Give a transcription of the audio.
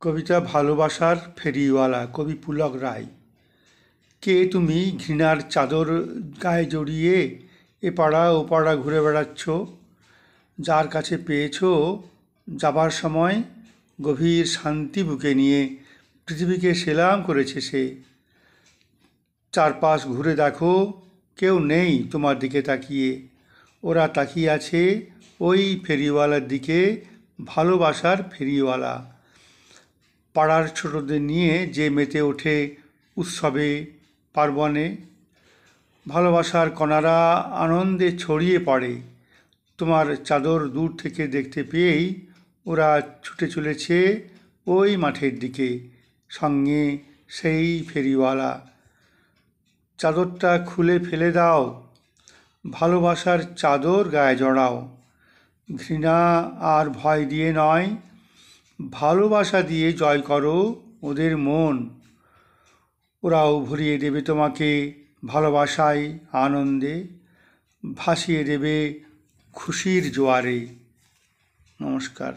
কবিতা ভালোবাসার ফেরিওয়ালা, কবি পুলক রায়। কে তুমি ঘৃণার চাদর গায়ে জড়িয়ে এ পাড়া ও পাড়া ঘুরে বেড়াচ্ছ? যার কাছে পেয়েছ যাবার সময় গভীর শান্তি বুকে নিয়ে পৃথিবীকে সেলাম করেছে সে। চারপাশ ঘুরে দেখো, কেউ নেই তোমার দিকে তাকিয়ে। ওরা তাকিয়ে আছে ওই ফেরিওয়ালার দিকে, ভালোবাসার ফেরিওয়ালা। পাড়ার ছোটদের নিয়ে যে মেতে ওঠে উৎসবে পার্বণে, ভালোবাসার কণারা আনন্দে ছড়িয়ে পড়ে। তোমার চাদর দূর থেকে দেখতে পেয়েই ওরা ছুটে চলেছে ওই মাঠের দিকে, সঙ্গে সেই ফেরিওয়ালা। চাদরটা খুলে ফেলে দাও, ভালোবাসার চাদর গায়ে জড়াও। ঘৃণা আর ভয় দিয়ে নয়, ভালোবাসা দিয়ে জয় করো ওদের মন। ওরাও ভরিয়ে দেবে তোমাকে ভালোবাসায়, আনন্দে ভাসিয়ে দেবে খুশির জোয়ারে। নমস্কার।